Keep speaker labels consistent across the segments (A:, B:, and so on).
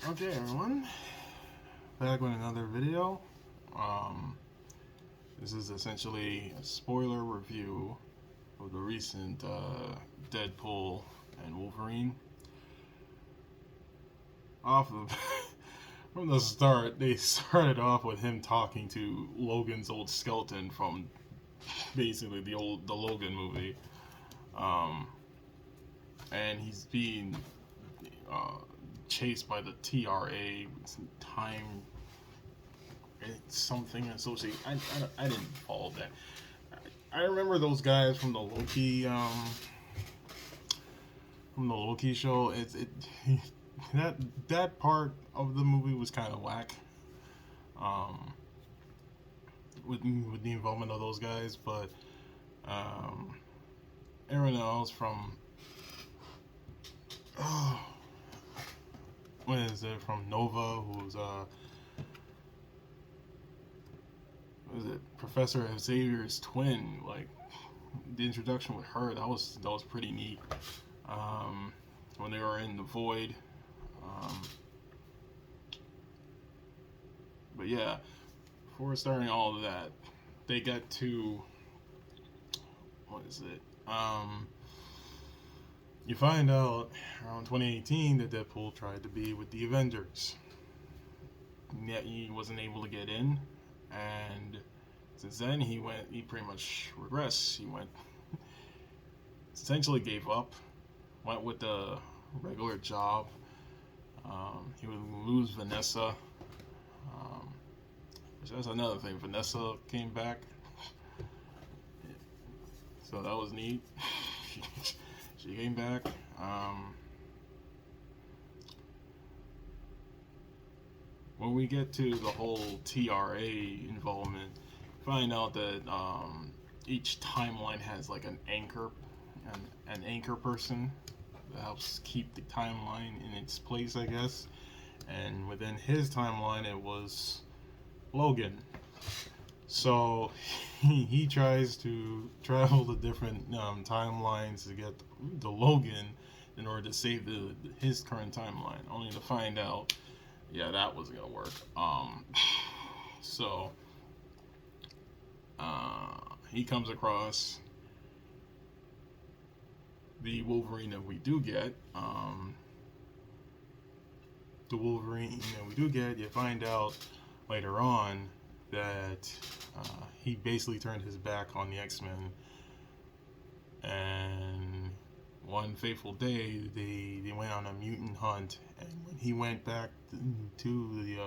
A: Okay, everyone, back with another video. This is essentially a spoiler review of the recent Deadpool and Wolverine. From the start, they started off with him talking to Logan's old skeleton from basically the Logan movie, and he's being chased by the TRA, time something associated. I didn't follow that. I remember those guys from the Loki show. That part of the movie was kind of whack. With the involvement of those guys, but everyone else from what is it, from Nova, who's what is it, Professor Xavier's twin. Like, the introduction with her, that was pretty neat. When they were in the void, but yeah, before starting all of that, they got to, what is it, you find out around 2018 that Deadpool tried to be with the Avengers, yet he wasn't able to get in, and since then he pretty much regressed. He essentially gave up, went with the regular job. He would lose Vanessa, which that's another thing. Vanessa came back, so that was neat. She came back. When we get to the whole TRA involvement, find out that each timeline has like an anchor person that helps keep the timeline in its place, I guess. And within his timeline, it was Logan. So he tries to travel to different timelines to get to Logan in order to save his current timeline, only to find out, yeah, that wasn't gonna work. So he comes across the Wolverine that we do get. The Wolverine that we do get, you find out later on that he basically turned his back on the X-Men, and one fateful day they went on a mutant hunt, and when he went back to the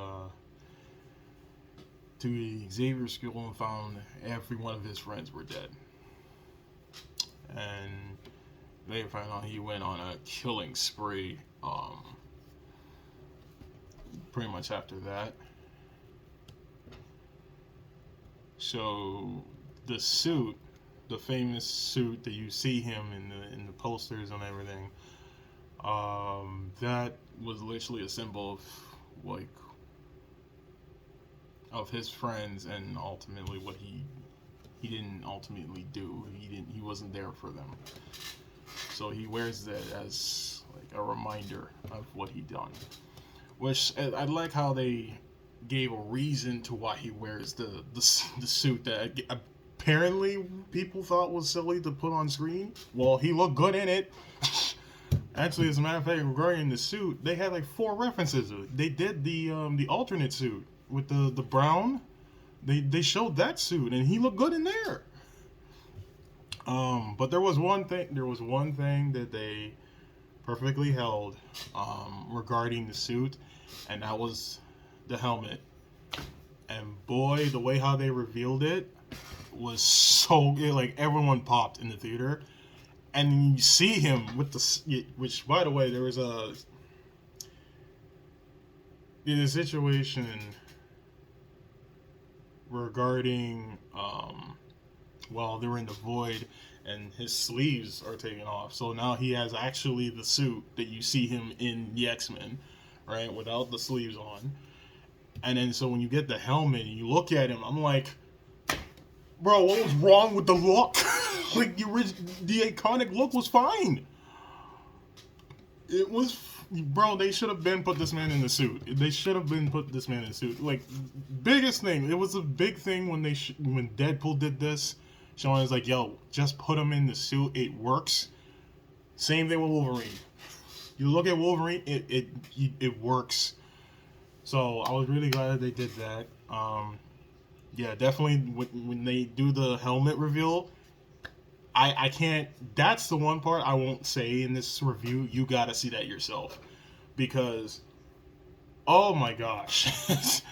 A: Xavier School and found every one of his friends were dead, and they found out he went on a killing spree pretty much after that. So the suit, the famous suit that you see him in the posters and everything, that was literally a symbol of his friends, and ultimately what he didn't ultimately do. He wasn't there for them. So he wears that as like a reminder of what he done. Which I like how they gave a reason to why he wears the suit that apparently people thought was silly to put on screen. Well, he looked good in it. Actually, as a matter of fact, regarding the suit, they had like 4 references. They did the alternate suit with the brown. They showed that suit, and he looked good in there. But there was one thing that they perfectly held regarding the suit, and that was the helmet. And boy, the way how they revealed it was so, like, everyone popped in the theater. And you see him with the, which, by the way, there was in a situation regarding while they were in the void, and his sleeves are taken off, so now he has actually the suit that you see him in the X-Men, right, without the sleeves on. And then so when you get the helmet and you look at him, I'm like, bro, what was wrong with the look? Like, the iconic look was fine. It was bro, they should have been put this man in the suit. They should have been put this man in the suit. Like, biggest thing. It was a big thing when when Deadpool did this. Shawn was like, yo, just put him in the suit. It works. Same thing with Wolverine. You look at Wolverine, it works. So I was really glad that they did that. Yeah, definitely when they do the helmet reveal, I can't. That's the one part I won't say in this review. You gotta see that yourself, because oh my gosh,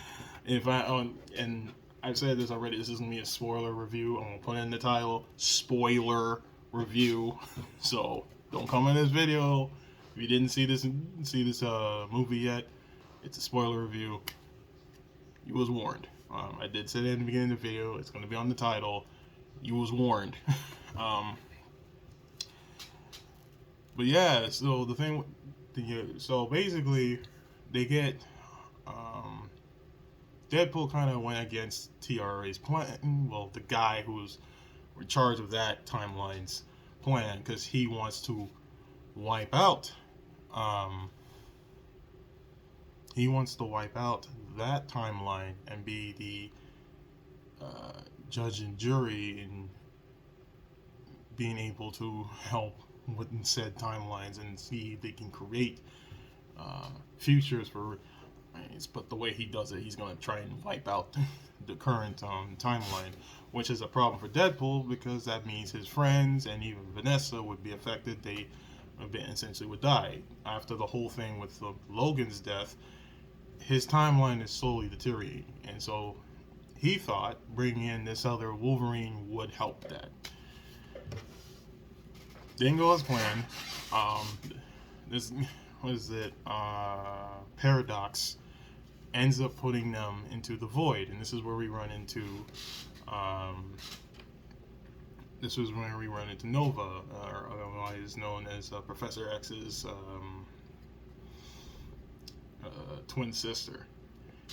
A: if and I've said this already. This is gonna be a spoiler review. I'm gonna put it in the title, spoiler review. So don't come in this video if you didn't see this movie yet. It's a spoiler review. You was warned. I did say that in the beginning of the video. It's gonna be on the title. You was warned. But yeah, so the thing, so basically, they get Deadpool kind of went against TRA's plan. Well, the guy who's in charge of that timeline's plan, because he wants to wipe out. He wants to wipe out that timeline and be the judge and jury in being able to help with said timelines and see if they can create futures for. But the way he does it, he's going to try and wipe out the current timeline, which is a problem for Deadpool, because that means his friends and even Vanessa would be affected. They essentially would die. After the whole thing with Logan's death, his timeline is slowly deteriorating, and so he thought bringing in this other Wolverine would help that. Didn't go as planned. This was it. Paradox ends up putting them into the void, and this is where we run into. This was when we run into Nova, or otherwise known as Professor X's twin sister,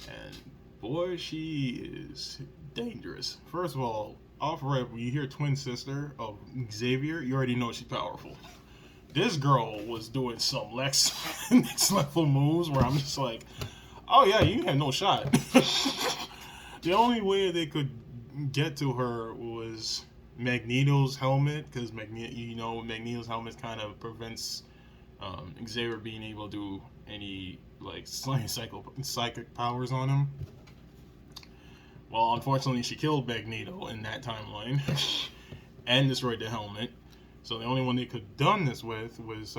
A: and boy, she is dangerous. First of all, off rip, when you hear twin sister of Xavier, you already know she's powerful. This girl was doing some next level moves where I'm just like, oh yeah, you had no shot. The only way they could get to her was Magneto's helmet, because Magneto's helmet kind of prevents Xavier being able to do any like psychic powers on him. Well, unfortunately, she killed Magneto in that timeline and destroyed the helmet. So the only one they could have done this with was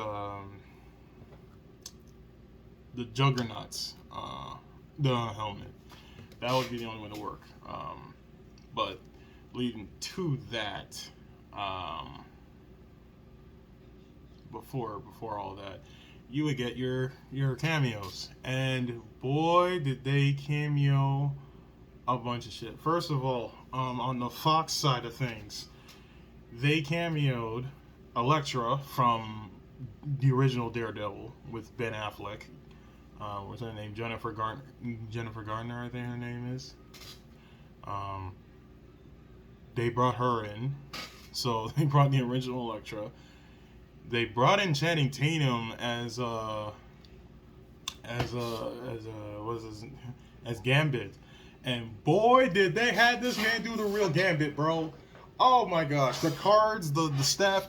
A: the Juggernaut's the helmet. That would be the only way to work. But leading to that, before all that, you would get your cameos, and boy, did they cameo a bunch of shit. First of all, on the Fox side of things, they cameoed Elektra from the original Daredevil with Ben Affleck. What's her name? Jennifer Garner, I think her name is. They brought her in, so they brought the original Elektra. They brought in Channing Tatum as Gambit, and boy, did they have this man do the real Gambit, bro. Oh my gosh, the cards, the staff,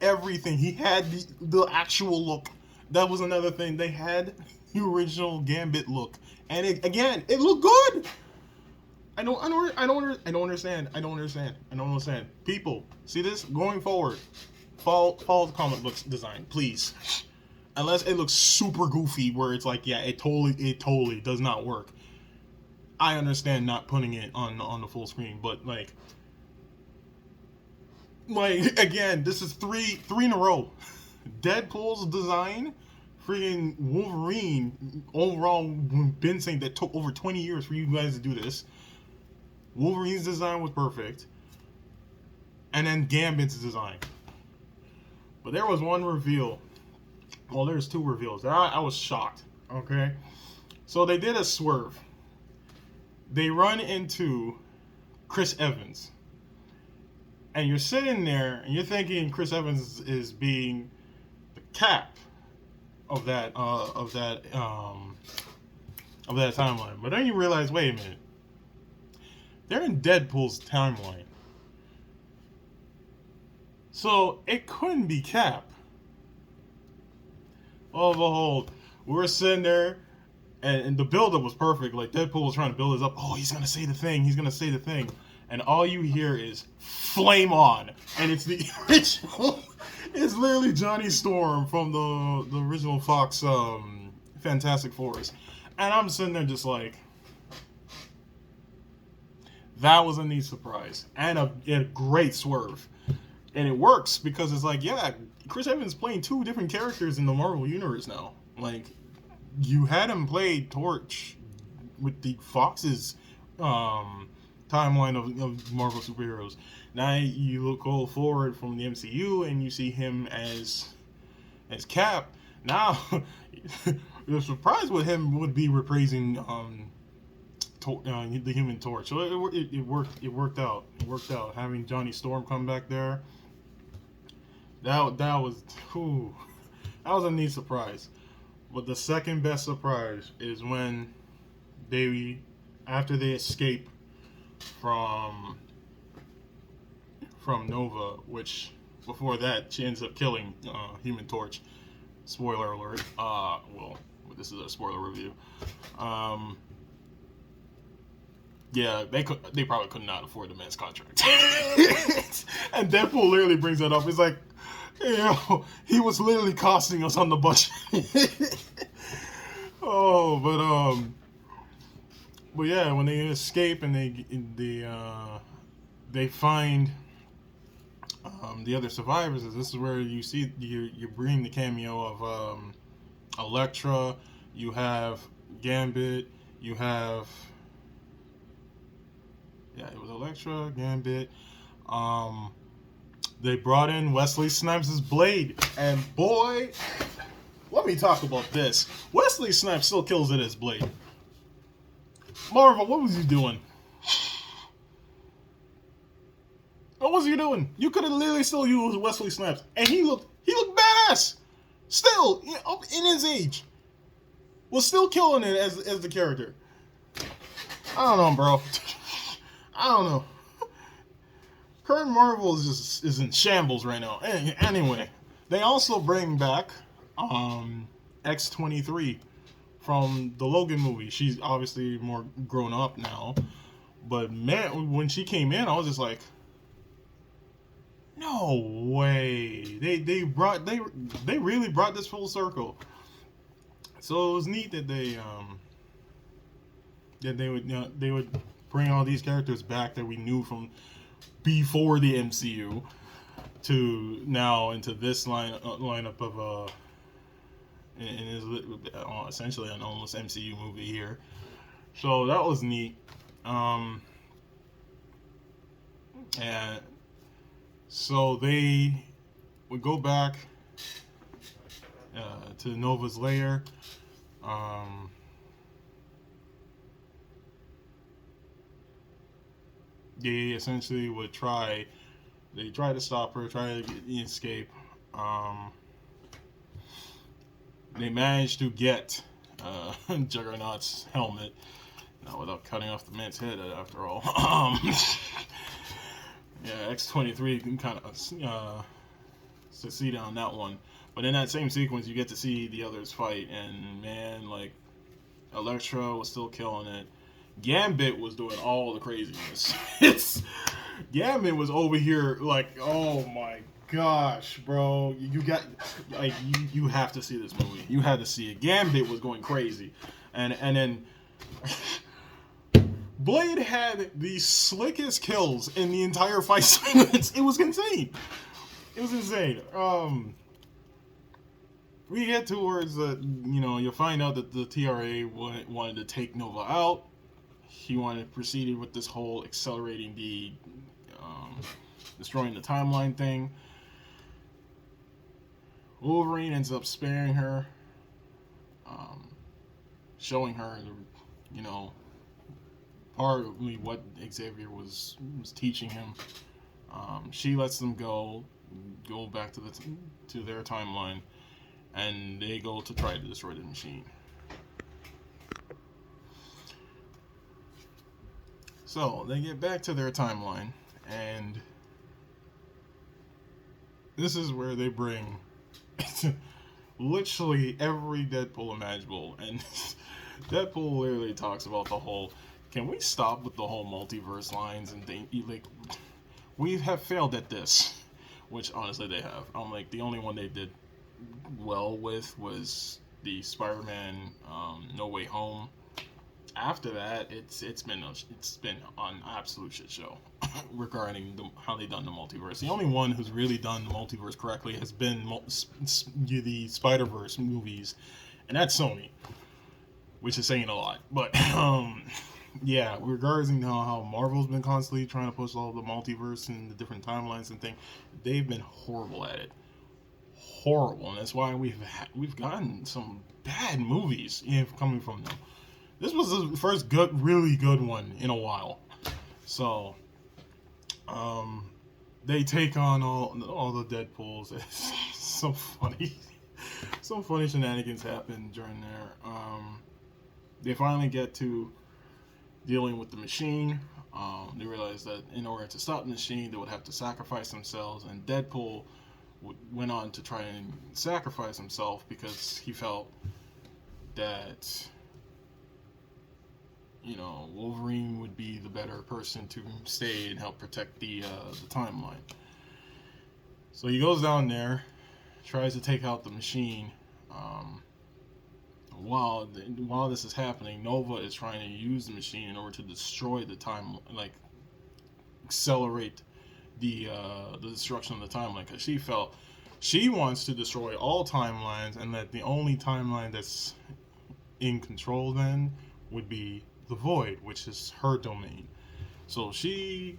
A: everything. He had the actual look. That was another thing. They had the original Gambit look, and it looked good. I don't understand. People, see this going forward. Follow the comic books design, please. Unless it looks super goofy, where it's like, yeah, it totally does not work. I understand not putting it on the full screen, but like again, this is three in a row. Deadpool's design, freaking Wolverine. Overall, been saying that took over 20 years for you guys to do this. Wolverine's design was perfect, and then Gambit's design. But there was one reveal. Well, there's two reveals. I was shocked. Okay, so they did a swerve. They run into Chris Evans. And you're sitting there and you're thinking Chris Evans is being the Cap. of that timeline. But then you realize, wait a minute, they're in Deadpool's timeline, so it couldn't be Cap. Lo and behold, we were sitting there, and the build-up was perfect. Like, Deadpool was trying to build us up. Oh, he's gonna say the thing. He's gonna say the thing. And all you hear is "flame on," and it's the original. It's literally Johnny Storm from the original Fox Fantastic Fours, and I'm sitting there just like, that was a neat surprise and a great swerve, and it works because it's like, yeah, Chris Evans playing two different characters in the Marvel universe now. Like, you had him play Torch with the Fox's timeline of Marvel superheroes. Now you go forward from the MCU and you see him as Cap. Now the surprise with him would be reprising the Human Torch. So it worked. It worked out. Having Johnny Storm come back there. That was a neat surprise. But the second best surprise is when after they escape from Nova, which before that she ends up killing Human Torch. Spoiler alert. Well, this is a spoiler review. Yeah, they probably could not afford the man's contract. And Deadpool literally brings that up. He's like, he was literally costing us on the budget. Oh, but yeah, when they escape and they find the other survivors, this is where you see you bring the cameo of Elektra. You have Gambit. You have it was Elektra, Gambit. They brought in Wesley Snipes' Blade, and boy, let me talk about this. Wesley Snipes still kills it as Blade. Marvel, what was you doing? What was you doing? You could have literally still used Wesley Snipes, and he looked badass. Still, up in his age, was still killing it as the character. I don't know, bro. I don't know. Current Marvel is in shambles right now. Anyway, they also bring back X-23 from the Logan movie. She's obviously more grown up now, but man, when she came in, I was just like, no way. They really brought this full circle. So it was neat that they would bring all these characters back that we knew from before the MCU to now into this lineup of essentially an almost MCU movie here. So that was neat. And so they would go back to Nova's lair. They essentially would try to stop her, try to escape. They managed to get Juggernaut's helmet, not without cutting off the man's head after all. Yeah, X-23 can kind of succeed on that one. But in that same sequence, you get to see the others fight, and man, like, Elektra was still killing it. Gambit was doing all the craziness. Gambit was over here like, oh my gosh, bro, you have to see this movie. You had to see it. Gambit was going crazy, and then Blade had the slickest kills in the entire fight sequence. It was insane. We get towards you find out that the TRA wanted to take Nova out. He proceeded with this whole accelerating the destroying the timeline thing. Wolverine ends up sparing her, showing her partly what Xavier was teaching him. She lets them go back to their timeline, and they go to try to destroy the machine. So they get back to their timeline, and this is where they bring literally every Deadpool imaginable, and Deadpool literally talks about the whole, can we stop with the whole multiverse lines and things? Like, we have failed at this, which honestly they have. I'm like, the only one they did well with was the Spider-Man No Way Home. After that, it's been an absolute shit show regarding how they done the multiverse. The only one who's really done the multiverse correctly has been the Spider-Verse movies, and that's Sony, which is saying a lot. But yeah, regarding how Marvel's been constantly trying to push all the multiverse and the different timelines and things, they've been horrible at it. Horrible, and that's why we've gotten some bad movies coming from them. This was the first really good one in a while. So, they take on all the Deadpools. It's so funny. Some funny shenanigans happen during there. They finally get to dealing with the machine. They realize that in order to stop the machine, they would have to sacrifice themselves. And Deadpool went on to try and sacrifice himself because he felt that, Wolverine would be the better person to stay and help protect the timeline. So he goes down there, tries to take out the machine. While this is happening, Nova is trying to use the machine in order to destroy the time, like accelerate the destruction of the timeline, because she felt she wants to destroy all timelines, and that the only timeline that's in control then would be the Void, which is her domain. So the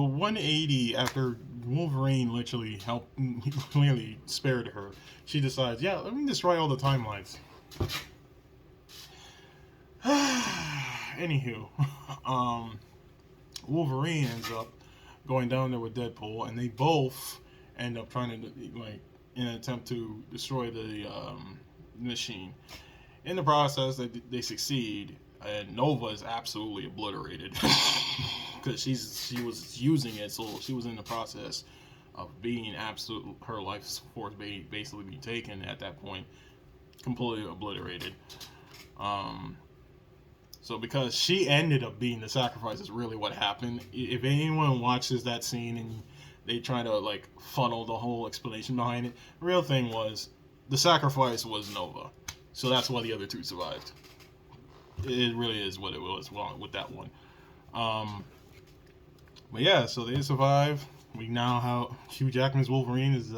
A: 180 after Wolverine literally clearly spared her, she decides, yeah, let me destroy all the timelines. Anywho, Wolverine ends up going down there with Deadpool, and they both end up trying to, in an attempt to destroy the machine. In the process, they succeed, and Nova is absolutely obliterated because she was using it, so she was in the process of being her life force basically be taken at that point, completely obliterated. So because she ended up being the sacrifice is really what happened. If anyone watches that scene and they try to funnel the whole explanation behind it, the real thing was the sacrifice was Nova. So that's why the other two survived. It really is what it was with that one. But yeah, so they survive. We now have Hugh Jackman's Wolverine is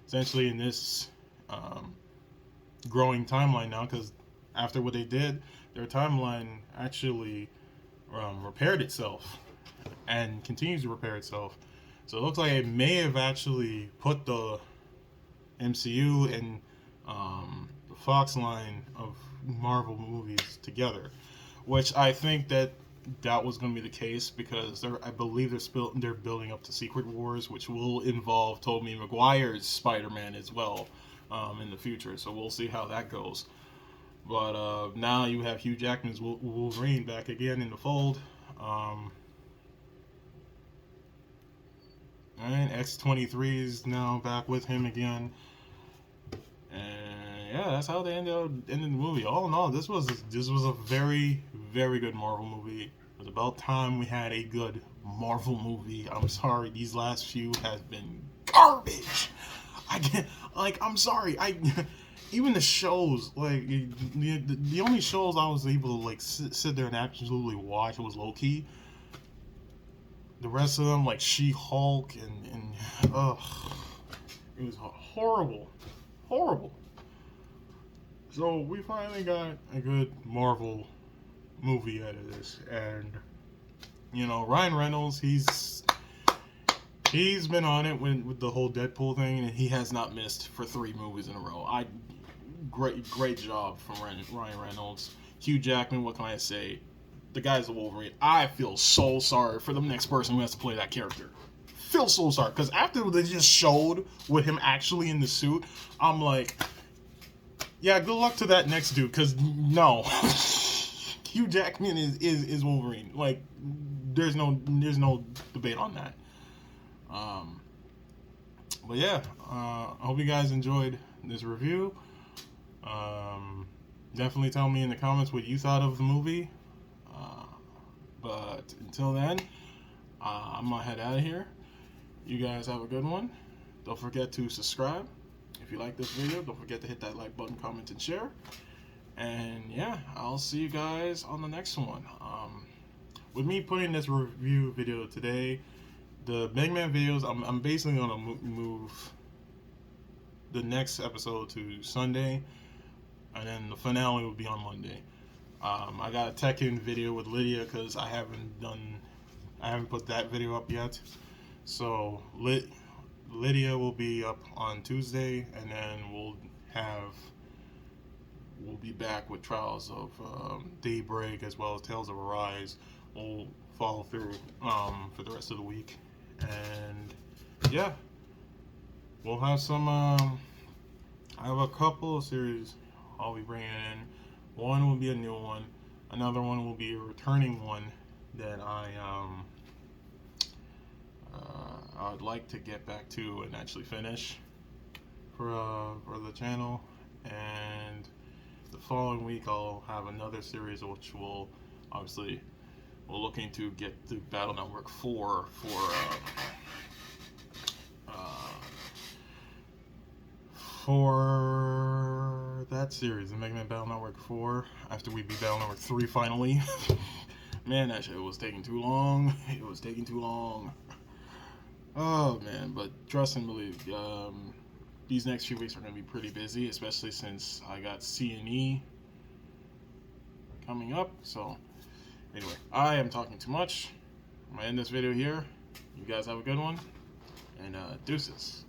A: essentially in this growing timeline now, because after what they did, their timeline actually repaired itself and continues to repair itself. So it looks like it may have actually put the MCU and the Fox line of Marvel movies together, which I think that was going to be the case, because I believe they're building up to Secret Wars, which will involve Tobey Maguire's Spider-Man as well in the future. So we'll see how that goes. But now you have Hugh Jackman's Wolverine back again in the fold. And X-23 is now back with him again. And yeah, that's how they ended the movie. All in all, this was a very, very good Marvel movie. It was about time we had a good Marvel movie. I'm sorry, these last few have been garbage. I'm sorry. Even the shows, the only shows I was able to sit there and absolutely watch was Loki. The rest of them, like She-Hulk and it was horrible. So we finally got a good Marvel movie out of this, and Ryan Reynolds, he's been on it with the whole Deadpool thing, and he has not missed for 3 movies in a row. Great job from Ryan Reynolds. Hugh Jackman, what can I say? The guy's the Wolverine. I feel so sorry for the next person who has to play that character. feel so sorry, because after they just showed with him actually in the suit, I'm like, yeah, good luck to that next dude, because no, Hugh Jackman is Wolverine. Like, there's no debate on that. But yeah, I hope you guys enjoyed this review. Definitely tell me in the comments what you thought of the movie. But until then, I'm gonna head out of here. You guys have a good one. Don't forget to subscribe. If you like this video, don't forget to hit that like button, comment, and share. And yeah, I'll see you guys on the next one. With me putting this review video today, the Big Man videos, I'm basically gonna move the next episode to Sunday, and then the finale will be on Monday. I got a Tekken video with Lydia because I haven't put that video up yet. So Lydia will be up on Tuesday, and then we'll be back with Trials of Daybreak as well as Tales of Arise. We'll follow through for the rest of the week, and yeah, we'll have some. I have a couple of series I'll be bringing in. One will be a new one. Another one will be a returning one that I'd like to get back to and actually finish for the channel. And the following week I'll have another series which will obviously we're looking to get through Battle Network 4 for that series, the Mega Man Battle Network 4, after we beat Battle Network 3 finally. Man, that shit was taking too long. It was taking too long. Oh man, but trust and believe, these next few weeks are going to be pretty busy, especially since I got C&E coming up. So anyway, I am talking too much. I'm going to end this video here. You guys have a good one, and deuces.